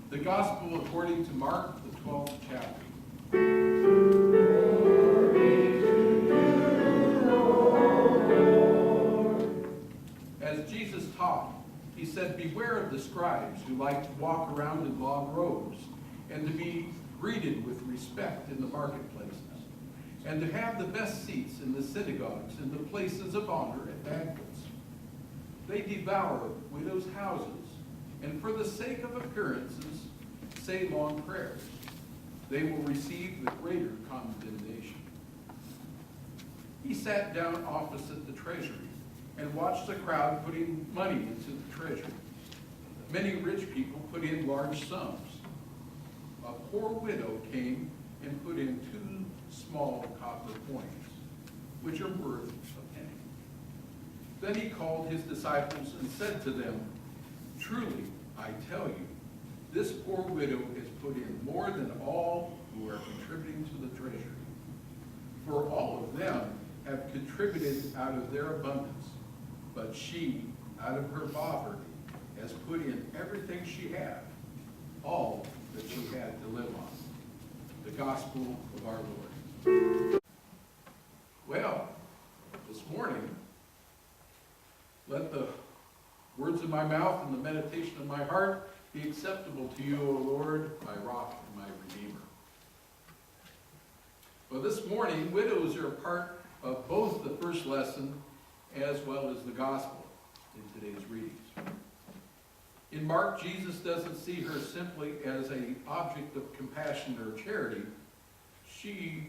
The Gospel according to Mark, the 12th chapter. As Jesus taught, he said, "Beware of the scribes who like to walk around in long robes, and to be greeted with respect in the marketplaces, and to have the best seats in the synagogues and the places of honor at banquets. They devour widows' houses, and for the sake of appearances say long prayers. They will receive the greater condemnation." He sat down opposite the treasury and watched the crowd putting money into the treasury. Many rich people put in large sums. A poor widow came and put in 2 small copper coins, which are worth a penny. Then he called his disciples and said to them, "Truly, I tell you, this poor widow has put in more than all who are contributing to the treasury. For all of them have contributed out of their abundance, but she, out of her poverty, has put in everything she had, all that she had to live on." The Gospel of our Lord. Well, this morning, let the words of my mouth and the meditation of my heart be acceptable to you, O Lord, my rock and my redeemer. Well, this morning, widows are a part of both the first lesson as well as the gospel in today's readings. In Mark, Jesus doesn't see her simply as an object of compassion or charity. She,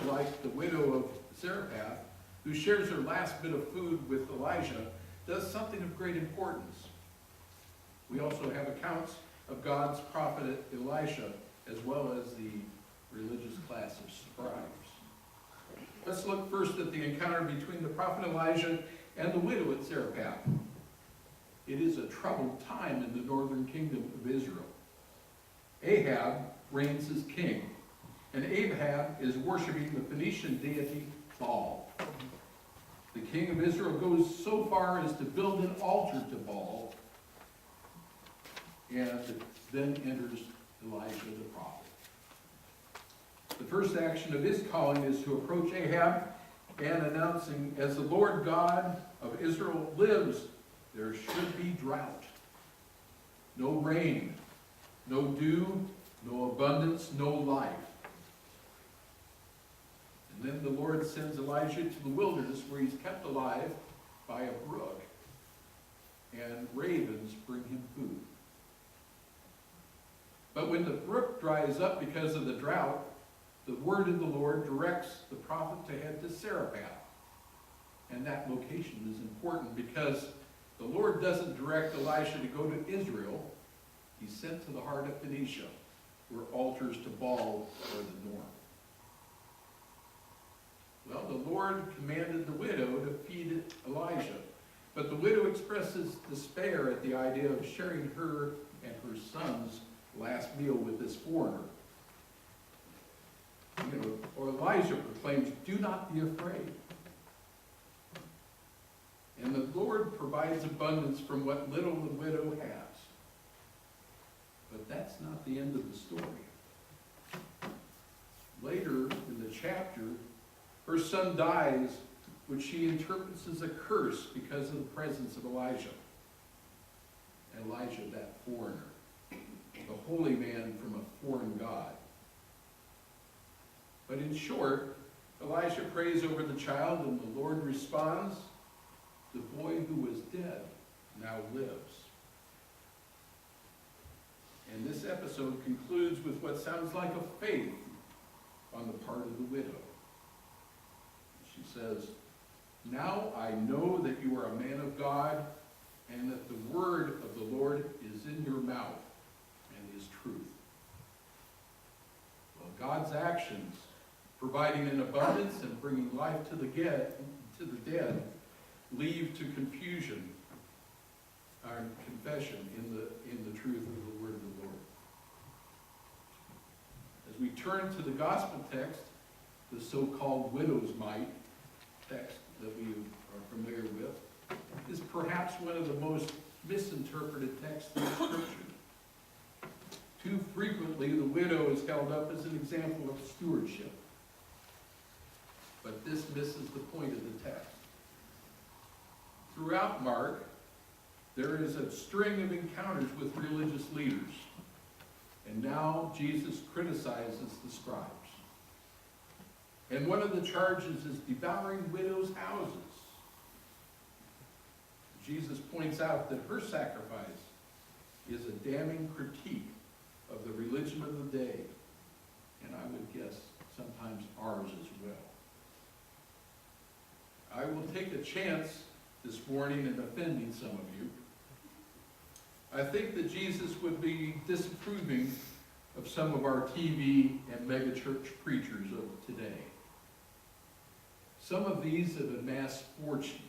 like the widow of Zarephath, who shares her last bit of food with Elijah, does something of great importance. We also have accounts of God's prophet Elisha, as well as the religious class of scribes. Let's look first at the encounter between the prophet Elijah and the widow at Zarephath. It is a troubled time in the northern kingdom of Israel. Ahab reigns as king, and Ahab is worshiping the Phoenician deity Baal. The king of Israel goes so far as to build an altar to Baal, and then enters Elijah the prophet. The first action of his calling is to approach Ahab and announcing, "As the Lord God of Israel lives, there should be drought. No rain, no dew, no abundance, no life." And then the Lord sends Elijah to the wilderness, where he's kept alive by a brook, and ravens bring him food. But when the brook dries up because of the drought, the word of the Lord directs the prophet to head to Zarephath. And that location is important because the Lord doesn't direct Elisha to go to Israel. He's sent to the heart of Phoenicia, where altars to Baal are the norm. Well, the Lord commanded the widow to feed Elijah, but the widow expresses despair at the idea of sharing her and her son's last meal with this foreigner. Or Elijah proclaims, "Do not be afraid." And the Lord provides abundance from what little the widow has. But that's not the end of the story. Later in the chapter, her son dies, which she interprets as a curse because of the presence of Elijah. Elijah, that foreigner, the holy man from a foreign god. But in short, Elisha prays over the child, and the Lord responds, "The boy who was dead now lives." And this episode concludes with what sounds like a faith on the part of the widow. She says, "Now I know that you are a man of God, and that the word of the Lord is in your mouth and is truth." Well, God's actions, providing an abundance and bringing life to the dead, leave to confusion our confession in the truth of the word of the Lord. As we turn to the gospel text, the so-called widow's mite text that we are familiar with, is perhaps one of the most misinterpreted texts in Scripture. Too frequently, the widow is held up as an example of stewardship. But this misses the point of the text. Throughout Mark, there is a string of encounters with religious leaders. And now Jesus criticizes the scribes. And one of the charges is devouring widows' houses. Jesus points out that her sacrifice is a damning critique of the religion of the day, and I would guess sometimes ours as well. I will take a chance this morning in offending some of you. I think that Jesus would be disapproving of some of our TV and megachurch preachers of today. Some of these have amassed fortunes.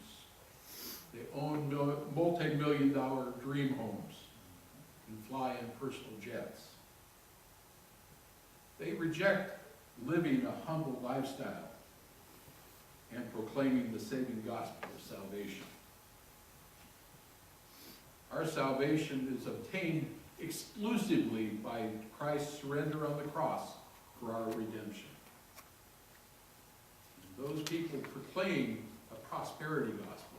They own multi-million-dollar dream homes and fly in personal jets. They reject living a humble lifestyle and proclaiming the saving gospel of salvation. Our salvation is obtained exclusively by Christ's surrender on the cross for our redemption. Those people proclaim a prosperity gospel,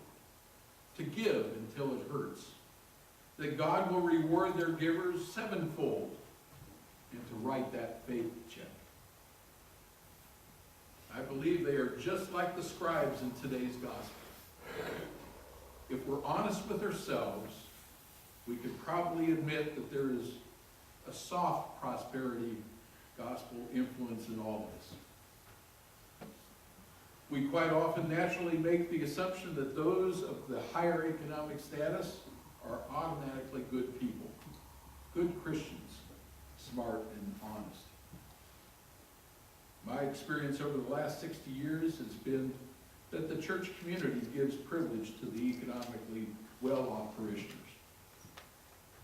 to give until it hurts, that God will reward their givers sevenfold, and to write that faith check. I believe they are just like the scribes in today's gospel. If we're honest with ourselves, we could probably admit that there is a soft prosperity gospel influence in all of us. We quite often naturally make the assumption that those of the higher economic status are automatically good people, good Christians, smart and honest. My experience over the last 60 years has been that the church community gives privilege to the economically well-off parishioners.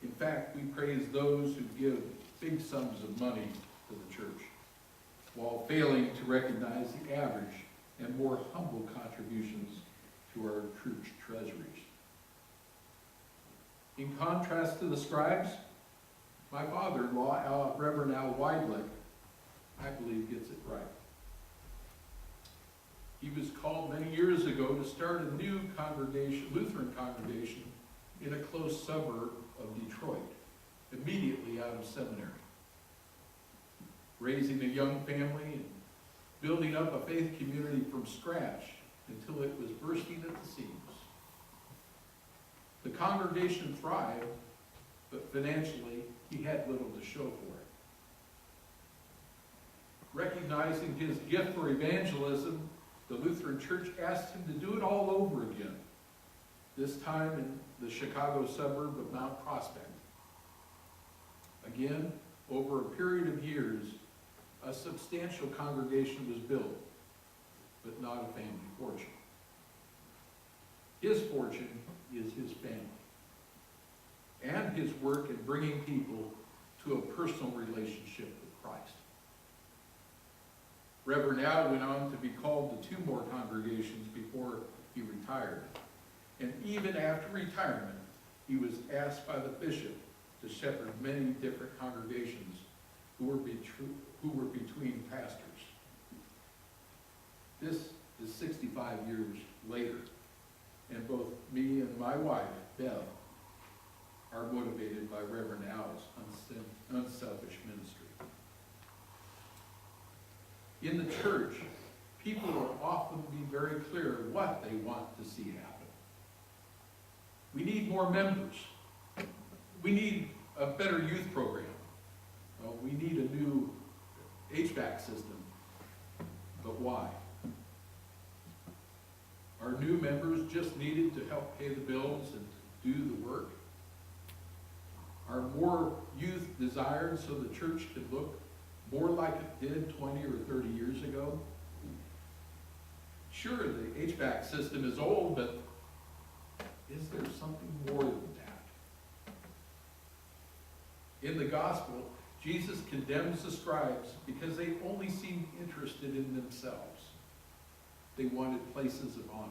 In fact, we praise those who give big sums of money to the church, while failing to recognize the average and more humble contributions to our church treasuries. In contrast to the scribes, my father-in-law, Reverend Al Weidlich, I believe gets it right. He was called many years ago to start a new congregation, Lutheran congregation, in a close suburb of Detroit, immediately out of seminary. Raising a young family and building up a faith community from scratch until it was bursting at the seams. The congregation thrived, but financially he had little to show for it. Recognizing his gift for evangelism, the Lutheran Church asked him to do it all over again, this time in the Chicago suburb of Mount Prospect. Again, over a period of years, a substantial congregation was built, but not a family fortune. His fortune is his family and his work in bringing people to a personal relationship with Christ. Reverend Al went on to be called to 2 more congregations before he retired. And even after retirement, he was asked by the bishop to shepherd many different congregations who were between pastors. This is 65 years later, and both me and my wife, Bev, are motivated by Reverend Al's unselfish ministry. In the church, people will often be very clear what they want to see happen. We need more members. We need a better youth program. We need a new HVAC system. But why? Are new members just needed to help pay the bills and do the work? Are more youth desired so the church can look more like it did 20 or 30 years ago? Sure, the HVAC system is old, but is there something more than that? In the gospel, Jesus condemns the scribes because they only seemed interested in themselves. They wanted places of honor.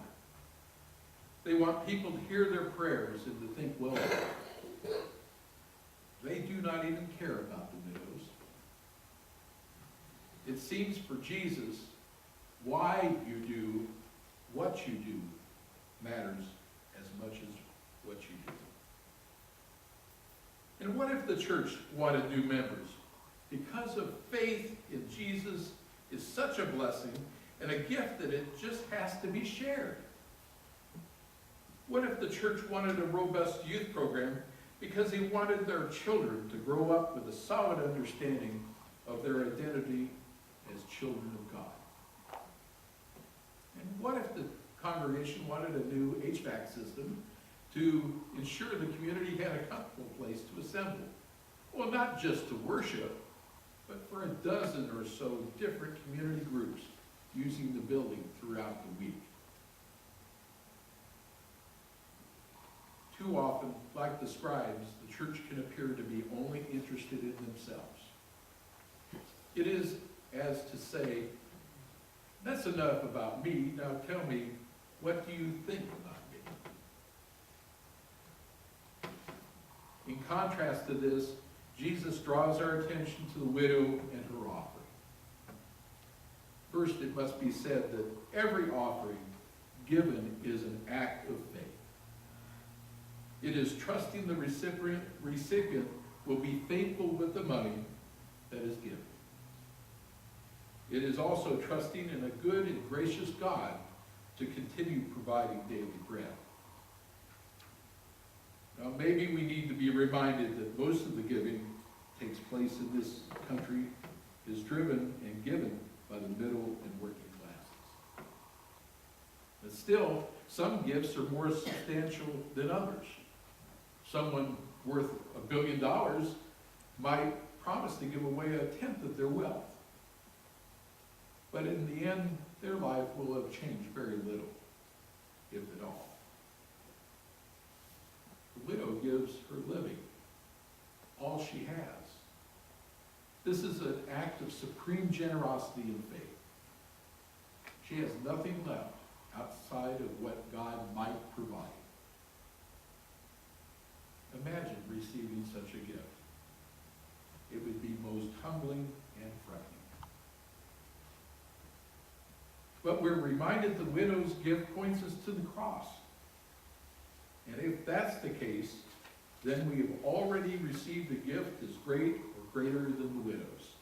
They want people to hear their prayers and to think well of them. They do not even care about the widows. It seems for Jesus, why you do what you do matters as much as what you do. And what if the church wanted new members? Because of faith in Jesus is such a blessing and a gift that it just has to be shared. What if the church wanted a robust youth program because he wanted their children to grow up with a solid understanding of their identity as children of God? And what if the congregation wanted a new HVAC system to ensure the community had a comfortable place to assemble? Well, not just to worship, but for a dozen or so different community groups using the building throughout the week. Too often, like the scribes, the church can appear to be only interested in themselves. It is as to say, that's enough about me, now tell me, what do you think about me? In contrast to this, Jesus draws our attention to the widow and her offering. First, it must be said that every offering given is an act of faith. It is trusting the recipient will be faithful with the money that is given. It is also trusting in a good and gracious God to continue providing daily bread. Now, maybe we need to be reminded that most of the giving takes place in this country is driven and given by the middle and working classes. But still, some gifts are more substantial than others. Someone worth $1 billion might promise to give away 1/10 of their wealth. But in the end, their life will have changed very little, if at all. The widow gives her living, all she has. This is an act of supreme generosity and faith. She has nothing left outside of what God might provide. Imagine receiving such a gift. It would be most humbling and frightening. But we're reminded the widow's gift points us to the cross. And if that's the case, then we have already received a gift as great or greater than the widow's.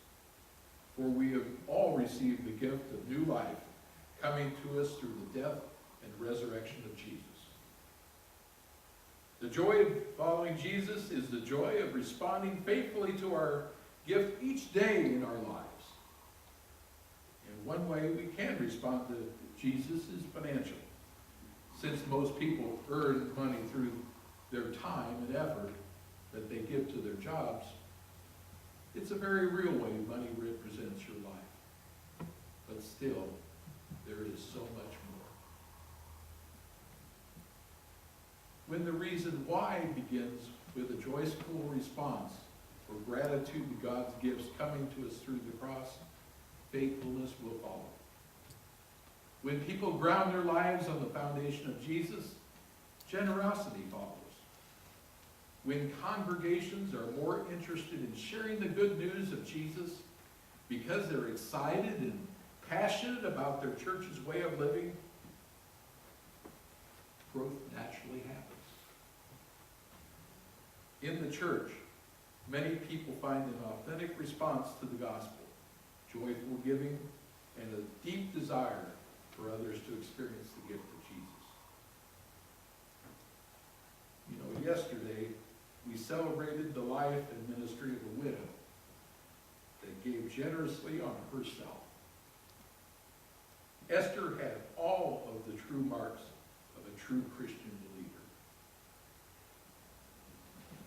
For we have all received the gift of new life coming to us through the death and resurrection of Jesus. The joy of following Jesus is the joy of responding faithfully to our gift each day in our lives. And one way we can respond to Jesus is financial. Since most people earn money through their time and effort that they give to their jobs, it's a very real way money represents your life. But still, there is so much more. When the reason why begins with a joyful response or gratitude to God's gifts coming to us through the cross, faithfulness will follow. When people ground their lives on the foundation of Jesus, generosity follows. When congregations are more interested in sharing the good news of Jesus because they're excited and passionate about their church's way of living, growth naturally happens. In the church, many people find an authentic response to the gospel, joyful giving, and a deep desire for others to experience the gift of Jesus. You know, yesterday we celebrated the life and ministry of a widow that gave generously on herself. Esther had all of the true marks of a true Christian believer.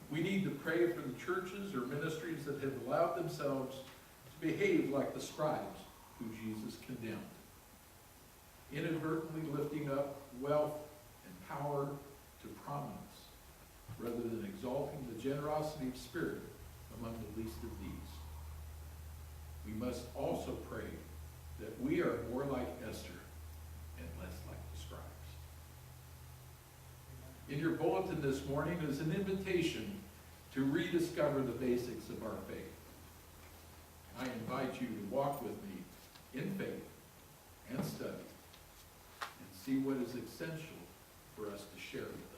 We need to pray for the churches or ministries that have allowed themselves to behave like the scribes who Jesus condemned, inadvertently lifting up wealth and power to prominence, rather than exalting the generosity of spirit among the least of these. We must also pray that we are more like Esther and less like the scribes. In your bulletin this morning is an invitation to rediscover the basics of our faith. I invite you to walk with me in faith and study and see what is essential for us to share with others.